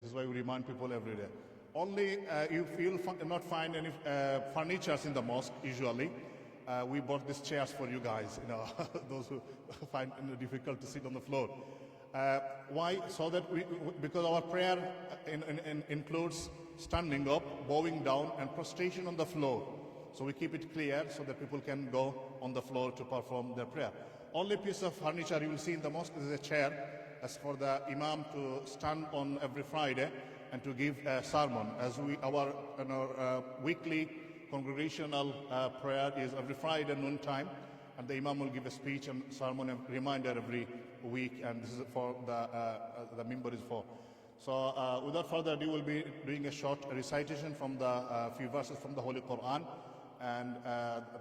This is why we remind people every day. Only if you'll not find any furnitures in the mosque, usually, we bought these chairs for you guys, those who find it difficult to sit on the floor. Why? So that because our prayer includes standing up, bowing down, and prostration on the floor. So we keep it clear so that people can go on the floor to perform their prayer. Only piece of furniture you will see in the mosque is a chair, as for the imam to stand on every Friday and to give a sermon. As our weekly congregational prayer is every Friday noon time, and the imam will give a speech and sermon and reminder every week, and this is for the member is for. So without further ado, we'll be doing a short recitation from the few verses from the Holy Quran, and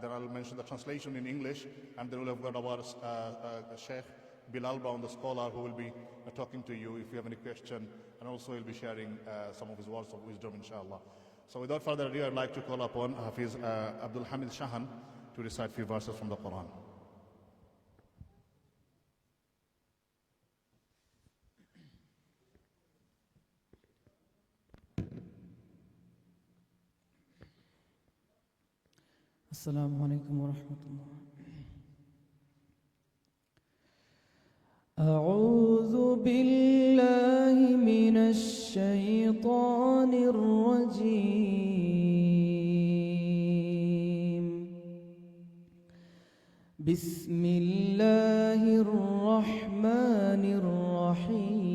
then I'll mention the translation in English, and then we'll have got our Sheikh Bilal Baum, the scholar, who will be talking to you if you have any question, and also he'll be sharing some of his words of wisdom, inshallah. So without further ado, I'd like to call upon Hafiz Abdul Hamid Shahan to recite a few verses from the Quran. Assalamu alaikum wa rahmatullah. أعوذ بالله من الشيطان الرجيم. بسم الله الرحمن الرحيم.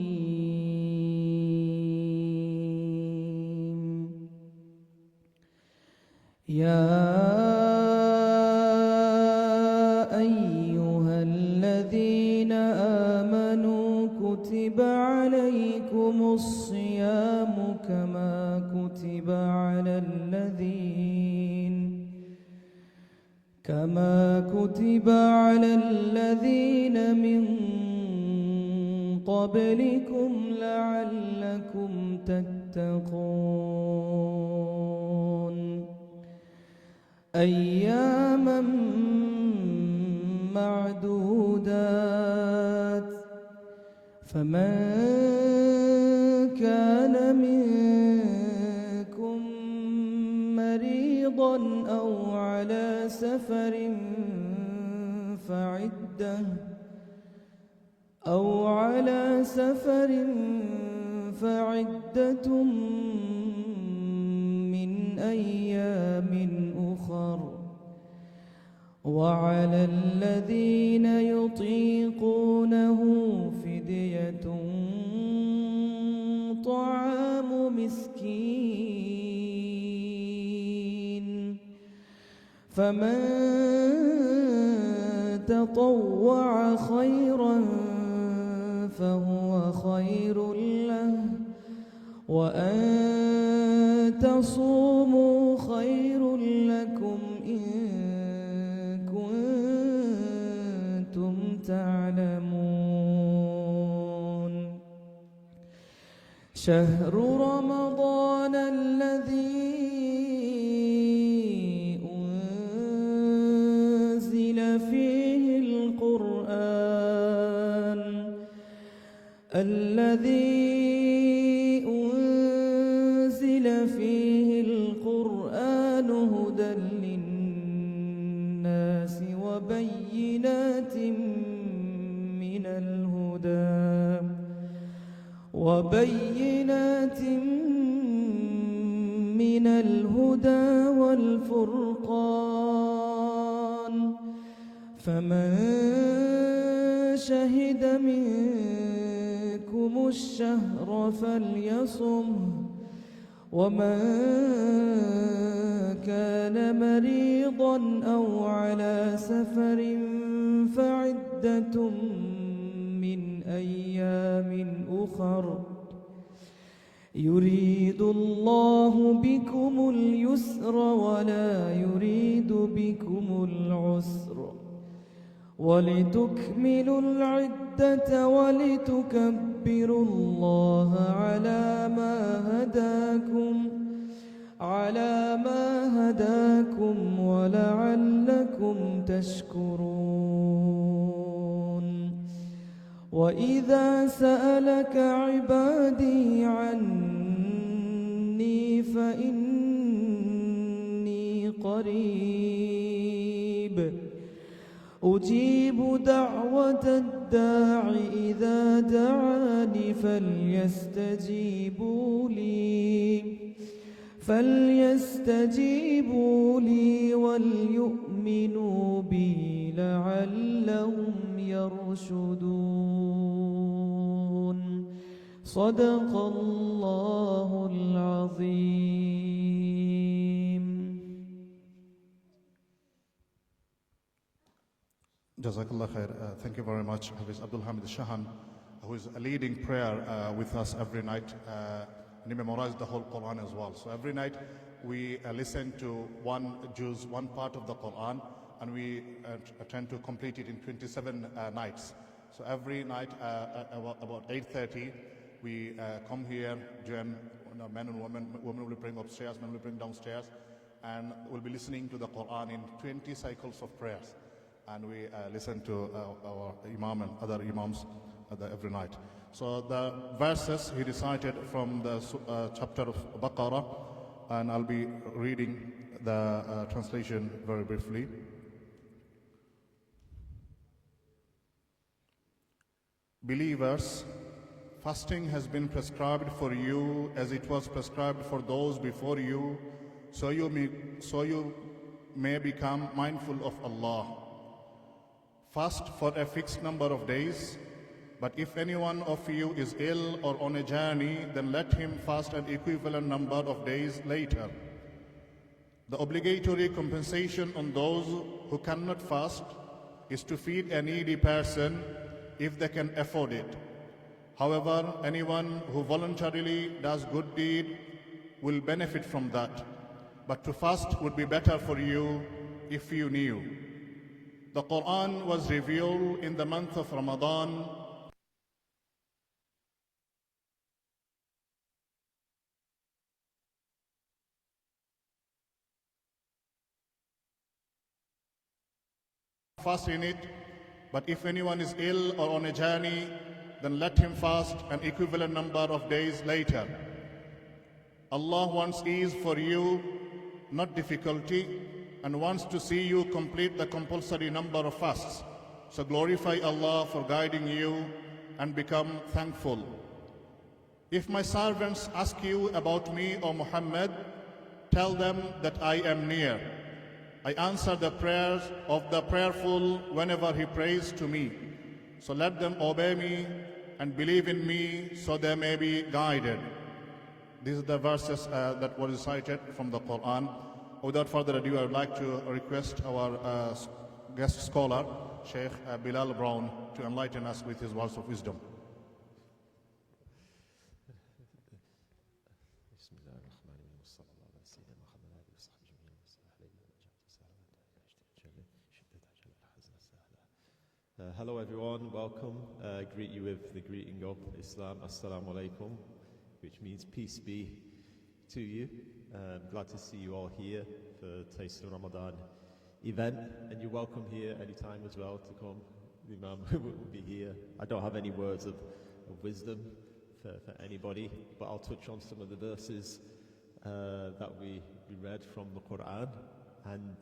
يا كتب عليكم الصيام كما كتب على الذين من قبلكم لعلكم تتقون أياما معدودات فمن كان منكم مريضا أو على سفر فعدة من أيام أخر وعلى الذين يطيقونه فدية طعام مسكين فمن تطوع خيرا فهو خير له وأن تصوموا خير لكم إن كنتم تعلمون. شهر رمضان الذي أنزل فيه القرآن هدى للناس وبينات من الهدى والفرقان فمن شهد منكم الشهر فليصمه ومن كان مريضا أو على سفر فعدة من أيام أخر يريد الله بكم اليسر ولا يريد بكم العسر ولتكملوا العدة ولتكبروا الله على ما هداكم ولعلكم تشكرون. وإذا سألك عبادي عني قريب أجيب دعوة الداع إذا دعاني فليستجيبوا لي وليؤمنوا بي لعلهم يرشدون صدق الله العظيم. Jazakallah khair. Thank you very much, Hafiz Abdul Hamid Shahan, who is leading prayer with us every night. And he memorized the whole Quran as well. So every night we listen to one juz, one part of the Quran, and we tend to complete it in 27 nights. So every night about 8:30, we come here, join men and women. Women will bring upstairs, men will bring downstairs, and we'll be listening to the Quran in 20 cycles of prayers. And we listen to our Imam and other Imams every night. So the verses he recited from the chapter of Baqarah, and I'll be reading the translation very briefly. Believers, fasting has been prescribed for you as it was prescribed for those before you, so you may become mindful of Allah. Fast for a fixed number of days, but if any one of you is ill or on a journey, then let him fast an equivalent number of days later. The obligatory compensation on those who cannot fast is to feed a needy person if they can afford it. However, anyone who voluntarily does good deed will benefit from that, but to fast would be better for you if you knew. The Quran was revealed in the month of Ramadan. Fast in it, but if anyone is ill or on a journey, then let him fast an equivalent number of days later. Allah wants ease for you, not difficulty, and wants to see you complete the compulsory number of fasts. So glorify Allah for guiding you and become thankful. If my servants ask you about me, O Muhammad, tell them that I am near. I answer the prayers of the prayerful whenever he prays to me. So let them obey me and believe in me so they may be guided. These are the verses that were recited from the Quran. Without further ado, I would like to request our guest scholar, Sheikh Bilal Brown, to enlighten us with his words of wisdom. Hello everyone, welcome. I greet you with the greeting of Islam, Assalamu alaikum, which means peace be to you. Glad to see you all here for Taste Ramadan event, and you're welcome here anytime as well to come. The Imam will be here. I don't have any words of wisdom for anybody, but I'll touch on some of the verses that we read from the Quran. And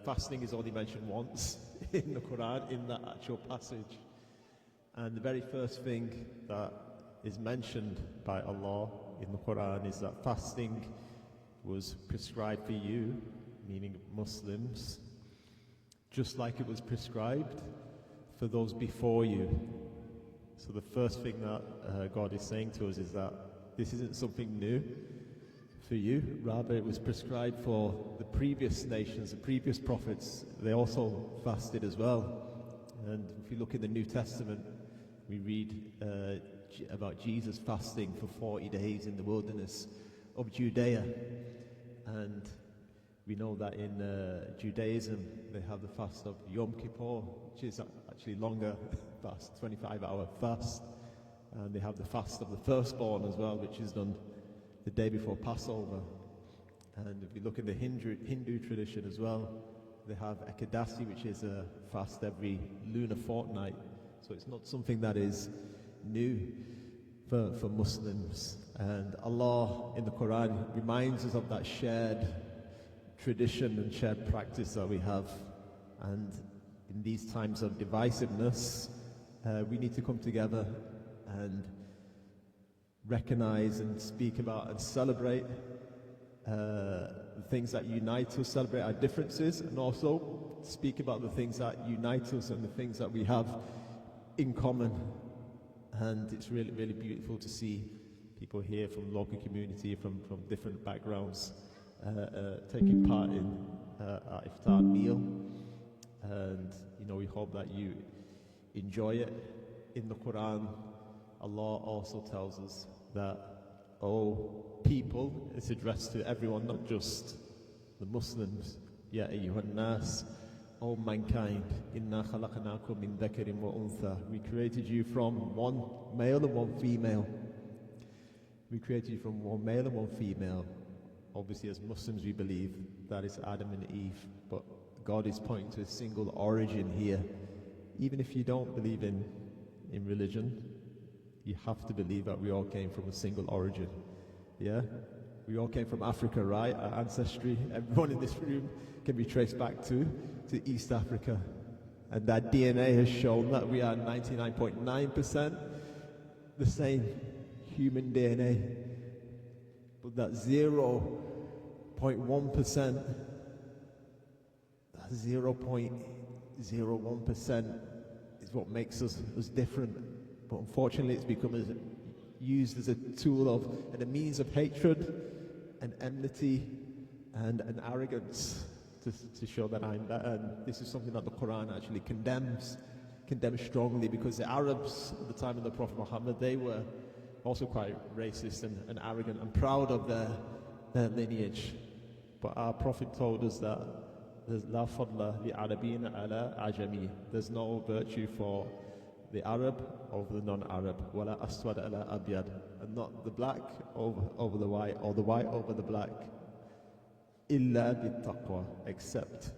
fasting is only mentioned once in the Quran, in that actual passage. And the very first thing that is mentioned by Allah in the Quran is that fasting was prescribed for you, meaning Muslims, just like it was prescribed for those before you. So the first thing that God is saying to us is that this isn't something new for you, rather it was prescribed for the previous nations, the previous prophets. They also fasted as well. And if you look in the New Testament, we read about Jesus fasting for 40 days in the wilderness of Judea. And we know that in Judaism they have the fast of Yom Kippur, which is actually longer fast, 25-hour fast. And they have the fast of the firstborn as well, which is done the day before Passover. And if you look in the Hindu tradition as well, they have Ekadasi, which is a fast every lunar fortnight. So it's not something that is new for Muslims. And Allah in the Quran reminds us of that shared tradition and shared practice that we have. And in these times of divisiveness, we need to come together and recognize and speak about and celebrate the things that unite us, celebrate our differences, and also speak about the things that unite us and the things that we have in common. And it's really, really beautiful to see people here from local community, from different backgrounds, taking part in our iftar meal. And we hope that you enjoy it. In the Quran, Allah also tells us that, people, it's addressed to everyone, not just the Muslims. Ya ayyuhan nas, O mankind, inna khalaqnakum min dhakarin wa untha. We created you from one male and one female. We created you from one male and one female. Obviously, as Muslims, we believe that is Adam and Eve, but God is pointing to a single origin here. Even if you don't believe in religion, you have to believe that we all came from a single origin. Yeah? We all came from Africa, right? Our ancestry, everyone in this room can be traced back to East Africa. And that DNA has shown that we are 99.9% the same human DNA. But that 0.1%, that 0.01% is what makes us different. But unfortunately, it's become used as a tool and a means of hatred and enmity and arrogance to show that I'm better. And this is something that the Quran actually condemns strongly, because the Arabs at the time of the Prophet Muhammad, they were also quite racist and arrogant and proud of their lineage. But our Prophet told us that there's la fadla li arabin ala ajami. There's no virtue for the Arab over the non-Arab, wala aswad ala abyad, and not the black over the white, or the white over the black, illa bit taqwa, except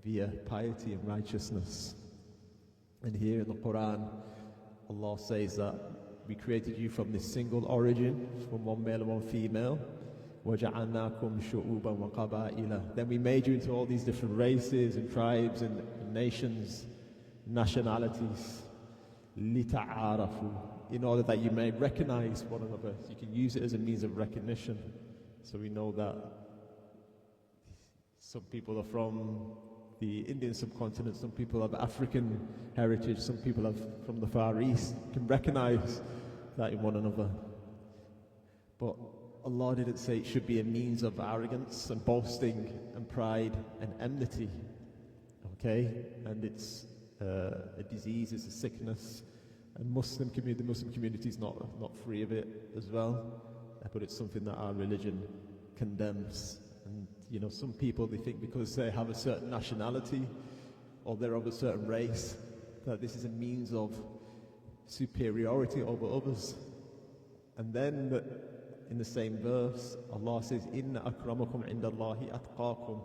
via piety and righteousness. And here in the Quran, Allah says that we created you from this single origin, from one male and one female. وَجَعَلْنَاكُمْ شُعُوبًا وَقَبَائِلًا. Then we made you into all these different races and tribes and nations, nationalities. لِتَعَارَفُوا, in order that you may recognize one another. You can use it as a means of recognition. So we know that some people are from the Indian subcontinent, some people have African heritage, some people have from the Far East. You can recognize that in one another. But Allah didn't say it should be a means of arrogance and boasting and pride and enmity. Okay? And it's a disease, it's a sickness. And the Muslim community is not free of it as well. But it's something that our religion condemns. And some people, they think because they have a certain nationality or they're of a certain race, that this is a means of superiority over others. And then in the same verse, Allah says, Inna akramakum indallahi atqakum,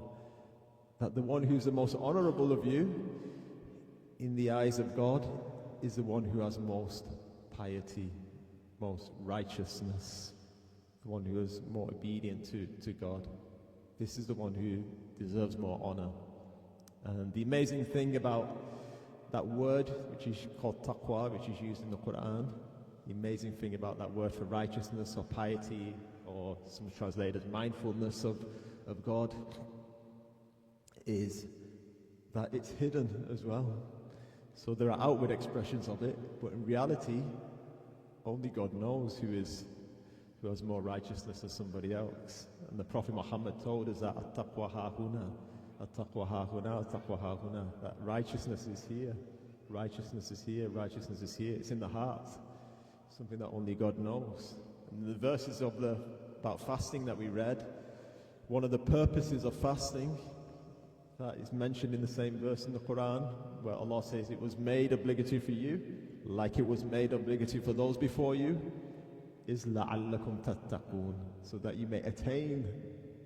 that the one who's the most honorable of you in the eyes of God is the one who has most piety, most righteousness, the one who is more obedient to God. This is the one who deserves more honor. And the amazing thing about that word, which is called taqwa, which is used in the Quran, the amazing thing about that word for righteousness or piety, or some translate as mindfulness of God, is that it's hidden as well. So there are outward expressions of it, but in reality, only God knows who has more righteousness than somebody else. And the Prophet Muhammad told us that at-taqwa hahuna, at-taqwa hahuna, at-taqwa hahuna, that righteousness is here, righteousness is here, righteousness is here. It's in the heart, something that only God knows. And the verses about fasting that we read, one of the purposes of fasting that is mentioned in the same verse in the Quran, where Allah says it was made obligatory for you, like it was made obligatory for those before you, is لَعَلَّكُمْ تَتَّقُونَ, so that you may attain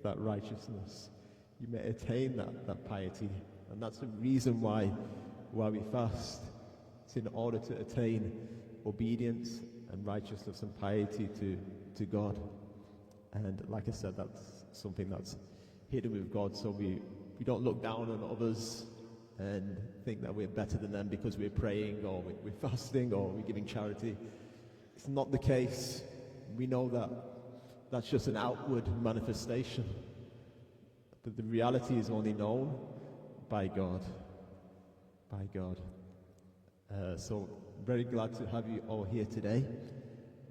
that righteousness, you may attain that piety. And that's the reason why we fast. It's in order to attain obedience and righteousness and piety to God. And like I said, that's something that's hidden with God, so we don't look down on others and think that we're better than them because we're praying or we're fasting or we're giving charity. It's not the case. We know that that's just an outward manifestation. But the reality is only known by God. By God. So very glad to have you all here today.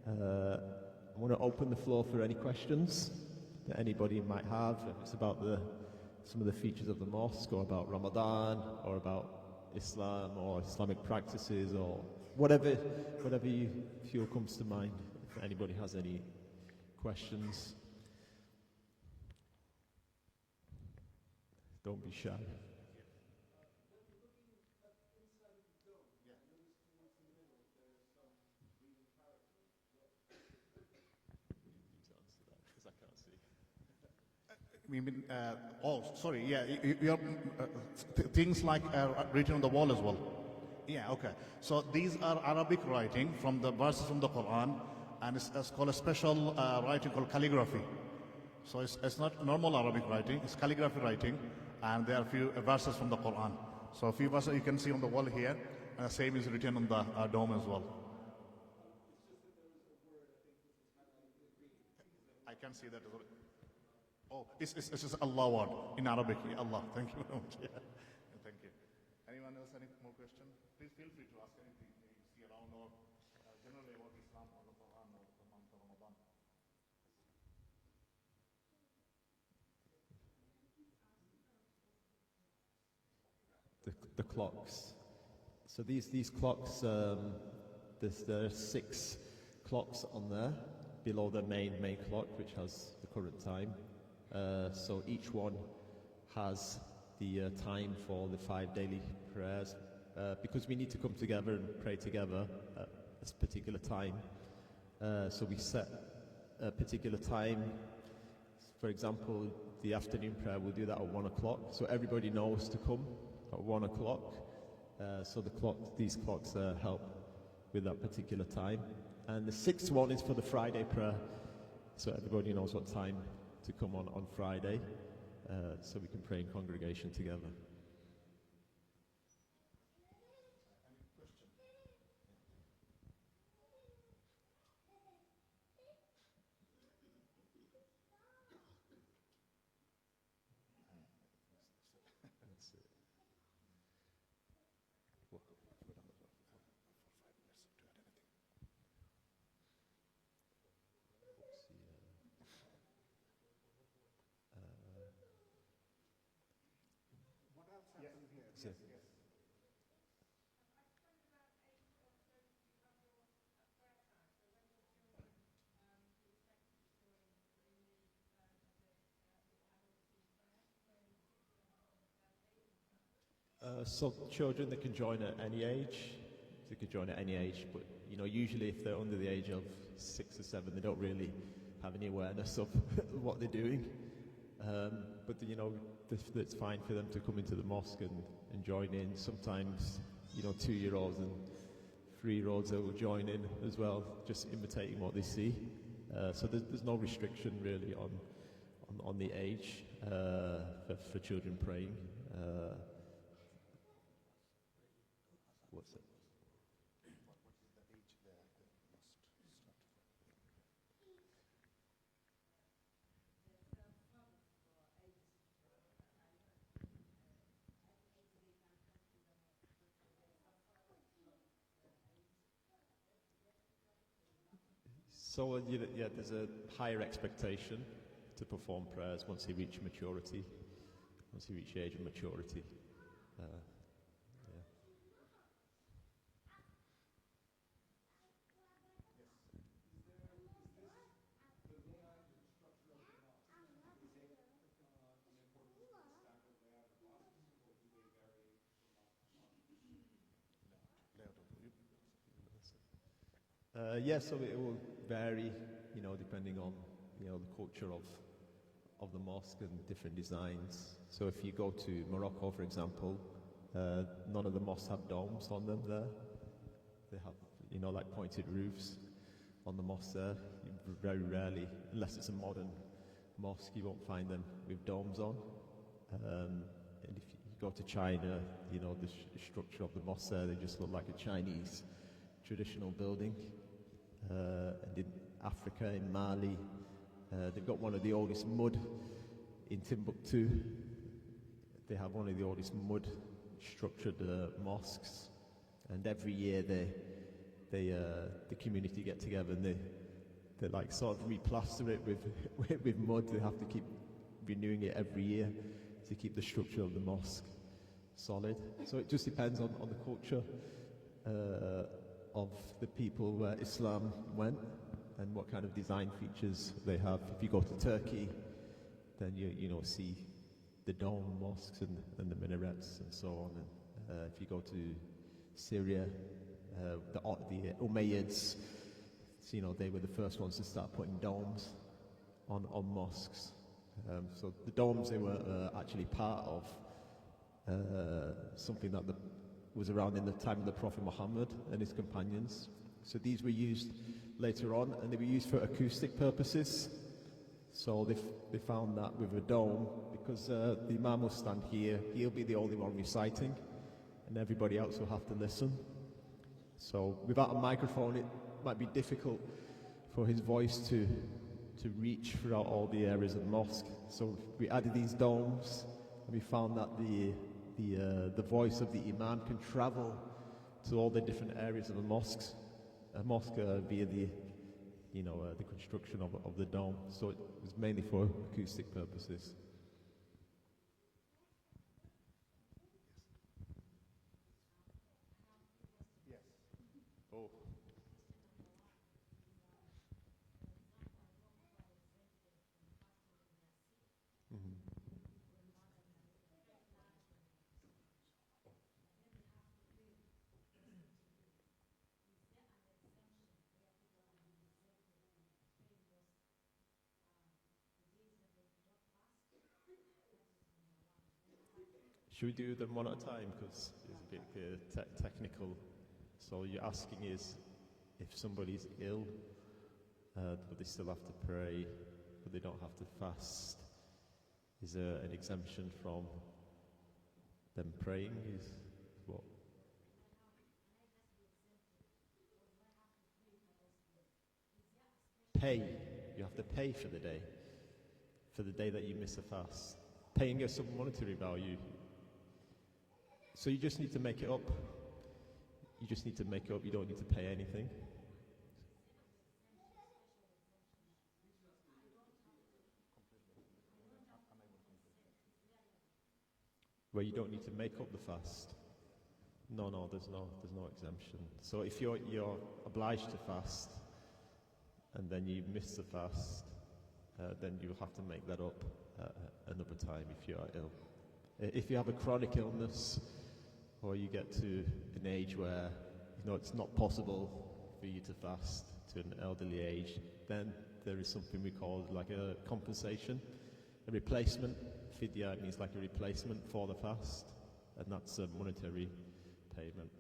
I want to open the floor for any questions that anybody might have. If it's about some of the features of the mosque, or about Ramadan, or about Islam or Islamic practices, or whatever you feel comes to mind. If anybody has any questions, don't be shy. We mean, sorry, yeah, things like written on the wall as well. Yeah, okay. So these are Arabic writing from the verses from the Quran, and it's called a special writing called calligraphy. So it's not normal Arabic writing, it's calligraphy writing, and there are a few verses from the Quran. So a few verses you can see on the wall here, and the same is written on the dome as well. I can see that as well. Oh, it's just Allah word in Arabic. Yeah, Allah. Thank you very much. Yeah. Thank you. Anyone else, any more question? Please feel free to ask anything you see around, or generally about Islam or the Quran or the month of Ramadan. The clocks. So these clocks, there are 6 clocks on there below the main clock, which has the current time. So each one has the time for the 5 daily prayers, because we need to come together and pray together at this particular time. So we set a particular time. For example, the afternoon prayer, we'll do that at 1 o'clock. So everybody knows to come at 1 o'clock. So these clocks help with that particular time. And the 6th one is for the Friday prayer. So everybody knows what time to come on Friday, so we can pray in congregation together. So children, they can join at any age. They can join at any age, but usually if they're under the age of 6 or 7, they don't really have any awareness of what they're doing. But it's fine for them to come into the mosque and join in. Sometimes 2-year-olds and 3-year-olds that will join in as well, just imitating what they see. So there's no restriction really on the age for children praying. What's it? So there's a higher expectation to perform prayers once they reach maturity, once they reach the age of maturity. So it will vary, depending on, the culture of the mosque and different designs. So if you go to Morocco, for example, none of the mosques have domes on them there. They have, like pointed roofs on the mosque there. Very rarely, unless it's a modern mosque, you won't find them with domes on. And if you go to China, you know, the structure of the mosque there, they just look like a Chinese traditional building. And in Africa, in Mali, they've got one of the oldest mud in Timbuktu. They have one of the oldest mud structured mosques, and every year the community get together and they like sort of replaster it with mud. They have to keep renewing it every year to keep the structure of the mosque solid. So it just depends on the culture of the people where Islam went and what kind of design features they have. If you go to Turkey, then you know see the dome mosques and the minarets and so on. And if you go to Syria, the Umayyads, so, you know, they were the first ones to start putting domes on mosques. So the domes, they were actually part of something that was around in the time of the Prophet Muhammad and his companions. So these were used later on, and they were used for acoustic purposes. So they found that with a dome, because the Imam will stand here, he'll be the only one reciting, and everybody else will have to listen. So without a microphone, it might be difficult for his voice to reach throughout all the areas of the mosque. So we added these domes, and we found that the voice of the Imam can travel to all the different areas of the mosque via the construction of the dome. So it was mainly for acoustic purposes. Yes. Oh. Should we do them one at a time? Because it's a bit technical. So you're asking is if somebody's ill, but they still have to pray, but they don't have to fast. Is there an exemption from them praying? Is what? Pay. You have to pay for the day that you miss a fast. Paying is some monetary value. So you just need to make it up. You just need to make it up. You don't need to pay anything. Well, you don't need to make up the fast. No, there's no exemption. So if you're obliged to fast, and then you miss the fast, then you have to make that up another time if you are ill. If you have a chronic illness, or you get to an age where it's not possible for you to fast to an elderly age, then there is something we call like a compensation, a replacement. Fidya means like a replacement for the fast, and that's a monetary payment.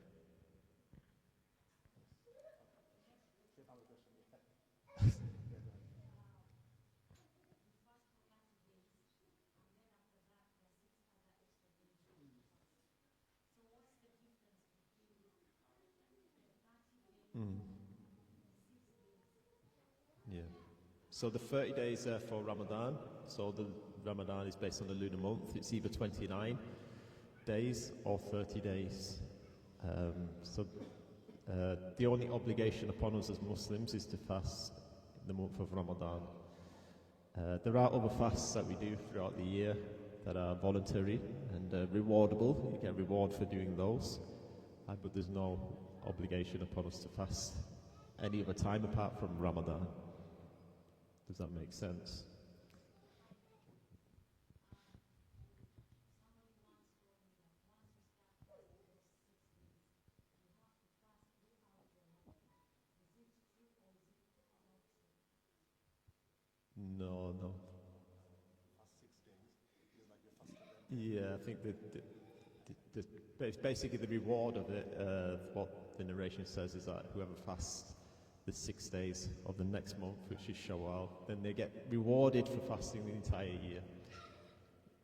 Yeah. So the 30 days are for Ramadan. So the Ramadan is based on the lunar month. It's either 29 days or 30 days. The only obligation upon us as Muslims is to fast in the month of Ramadan. There are other fasts that we do throughout the year that are voluntary and rewardable. You get reward for doing those. But there's no obligation upon us to fast any other time apart from Ramadan. Does that make sense? No. Yeah, I think it's basically the reward of it. What the narration says is that whoever fasts the 6 days of the next month, which is Shawwal, then they get rewarded for fasting the entire year.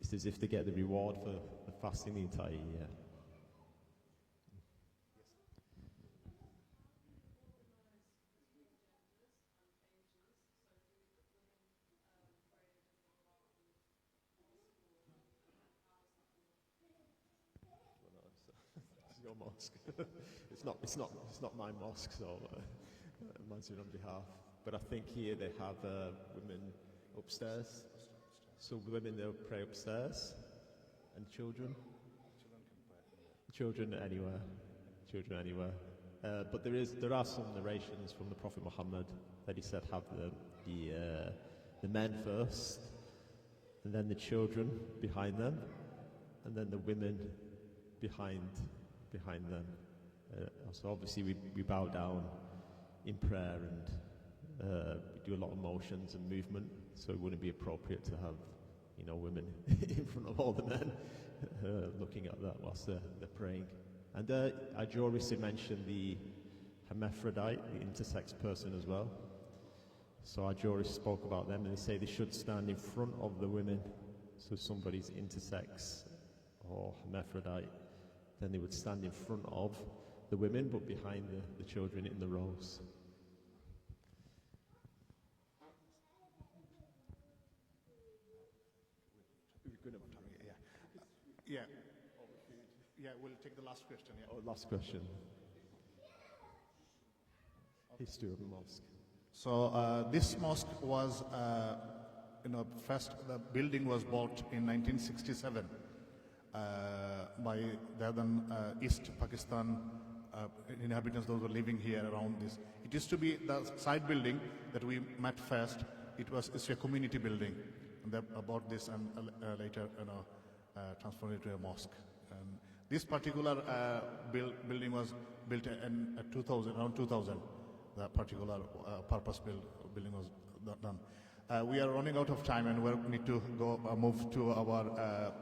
It's as if they get the reward for fasting the entire year. It's your mosque. it's not my mosque, so I'm answering on behalf. But I think here they have women upstairs. So women, they'll pray upstairs, and children anywhere. But there are some narrations from the Prophet Muhammad that he said have the men first, and then the children behind them, and then the women behind them. So obviously we bow down in prayer and we do a lot of motions and movement, so it wouldn't be appropriate to have women in front of all the men looking at that whilst they're praying. And Ajurisi mentioned the hermaphrodite, the intersex person as well. So Ajurisi spoke about them, and they say they should stand in front of the women. So if somebody's intersex or hermaphrodite, then they would stand in front of the women, but behind the children in the rows. Yeah, we'll take the last question. Yeah. Oh, last question. History of the mosque. So this mosque was, first the building was built in 1967 by the then East Pakistan inhabitants, those who were living here around this. It used to be the side building that we met first. It's a community building, and they bought this and later transformed it to a mosque. And this particular building was built in 2000, around 2000. The particular purpose-built building was done. We are running out of time, and we need to go move to our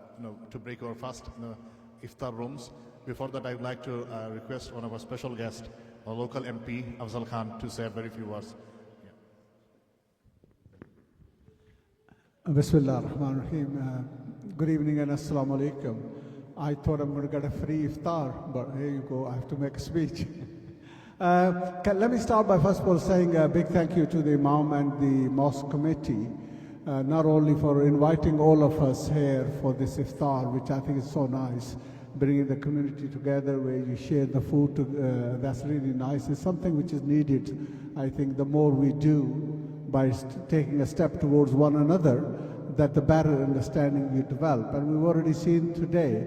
to break our fast iftar rooms. Before that, I would like to request one of our special guests, our local MP Afzal Khan, to say a very few words. Bismillah ar-Rahman ar-Rahim. Good evening and Assalamu alaikum. I thought I'm going to get a free iftar, but here you go, I have to make a speech. Let me start by first of all saying a big thank you to the Imam and the Mosque Committee, not only for inviting all of us here for this iftar, which I think is so nice, bringing the community together where you share the food, that's really nice. It's something which is needed. I think the more we do by taking a step towards one another, that the better understanding you develop. And we've already seen today,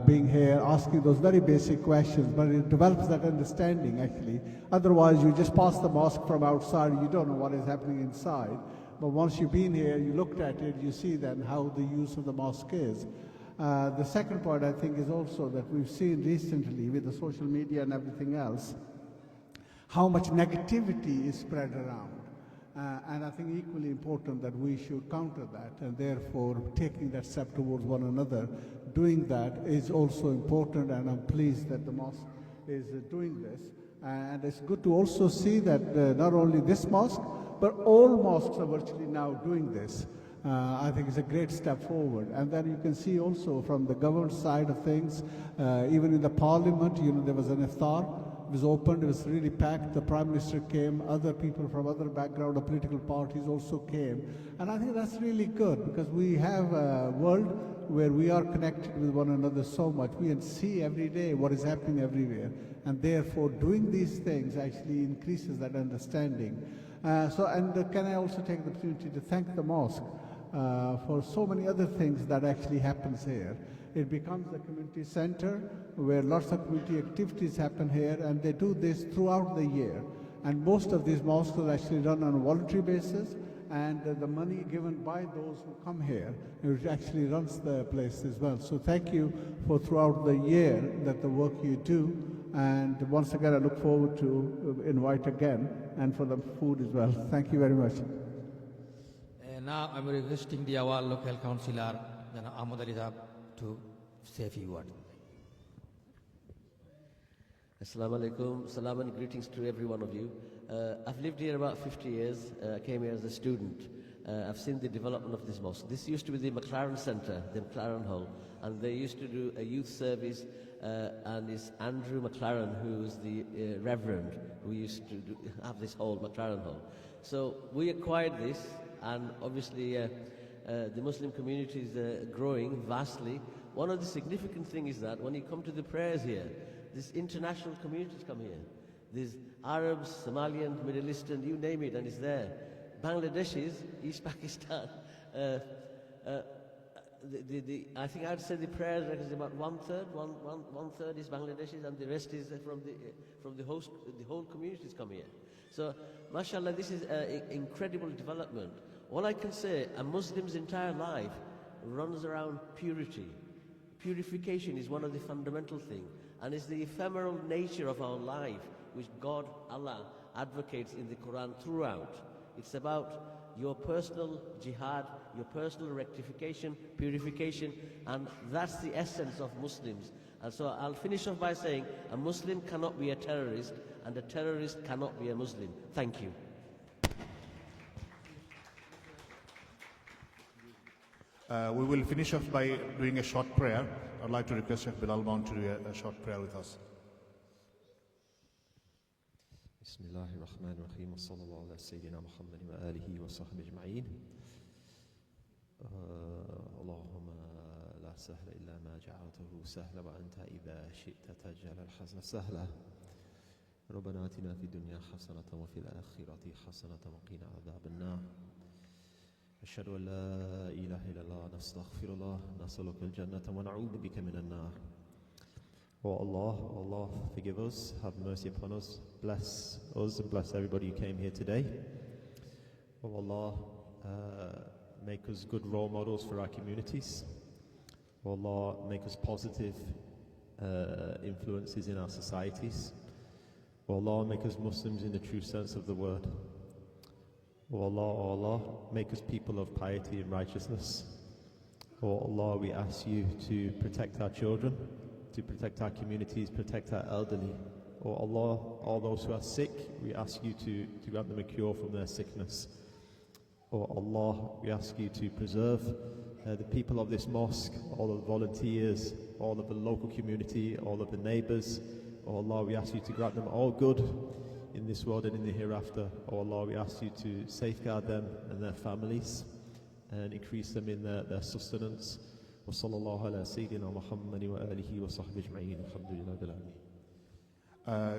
being here, asking those very basic questions, but it develops that understanding actually. Otherwise, you just pass the mosque from outside, you don't know what is happening inside. But once you've been here, you looked at it, you see then how the use of the mosque is. The second part, I think, is also that we've seen recently with the social media and everything else, how much negativity is spread around. And I think equally important that we should counter that, and therefore taking that step towards one another, doing that is also important, and I'm pleased that the mosque is doing this. And it's good to also see that not only this mosque, but all mosques are virtually now doing this. I think it's a great step forward. And then you can see also from the government side of things, even in the parliament, there was an iftar. It was opened, it was really packed. The Prime Minister came, other people from other background of political parties also came. And I think that's really good, because we have a world where we are connected with one another so much. We can see every day what is happening everywhere. And therefore doing these things actually increases that understanding. Can I also take the opportunity to thank the mosque for so many other things that actually happens here. It becomes a community center where lots of community activities happen here, and they do this throughout the year. And most of these mosques are actually run on a voluntary basis, and the money given by those who come here, it actually runs the place as well. So thank you for throughout the year that the work you do. And once again, I look forward to invite again, and for the food as well. Thank you very much. Now I'm requesting our local councillor, Ahmad Ali Sahab, to say a few words. Assalamu alaikum, salam and greetings to every one of you. I've lived here about 50 years. I came here as a student. I've seen the development of this mosque. This used to be the McLaren Centre, the McLaren Hall, and they used to do a youth service, and it's Andrew McLaren, who's the Reverend, who used to have this hall, McLaren Hall. So we acquired this, and obviously the Muslim community is growing vastly. One of the significant things is that when you come to the prayers here, these international communities come here. There's Arabs, Somalians, Middle Eastern, you name it, and it's there. Bangladeshis, East Pakistan. I think I'd say the prayers is about one third is Bangladeshis, and the rest is from the whole communities come here. So, mashallah, this is an incredible development. All I can say, a Muslim's entire life runs around purity. Purification is one of the fundamental things, and it's the ephemeral nature of our life which God, Allah, advocates in the Quran throughout. It's about your personal jihad, your personal rectification, purification, and that's the essence of Muslims. And so I'll finish off by saying a Muslim cannot be a terrorist, and a terrorist cannot be a Muslim. Thank you. We will finish off by doing a short prayer. I'd like to request Sheikh Bilal Bond to do a short prayer with us. بسم الله الرحمن الرحيم وصلى الله على سيدنا محمد وآله وصحبه أجمعين. اللهم لا سهل إلا ما جعلته سهلا وأنت إذا شئت تجعل الحزن سهلا. ربنا آتنا في الدنيا حسنة وفي الآخرة حسنة وقنا عذاب النار. أشهد أن لا إله إلا الله نستغفر الله نسألك الجنة ونعوذ بك من النار. Oh Allah, forgive us, have mercy upon us, bless us and bless everybody who came here today. Oh Allah, make us good role models for our communities. Oh Allah, make us positive influences in our societies. Oh Allah, make us Muslims in the true sense of the word. Oh Allah, make us people of piety and righteousness. Oh Allah, we ask you to protect our children, to protect our communities, protect our elderly. Oh Allah, all those who are sick, we ask you to grant them a cure from their sickness. Oh Allah, we ask you to preserve the people of this mosque, all of the volunteers, all of the local community, all of the neighbours. Oh Allah, we ask you to grant them all good in this world and in the hereafter. Oh Allah, we ask you to safeguard them and their families and increase them in their sustenance. وصلى الله على سيدنا محمد وآله وصحبه أجمعين. الحمد لله رب العالمين.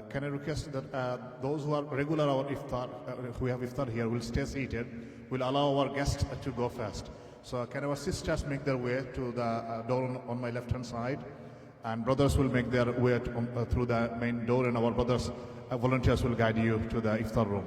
Can I request that those who are regular our iftar, who have iftar here, will stay seated. We'll allow our guests to go first. So can our sisters make their way to the door on my left-hand side, and brothers will make their way through the main door, and our brothers volunteers will guide you to the iftar room.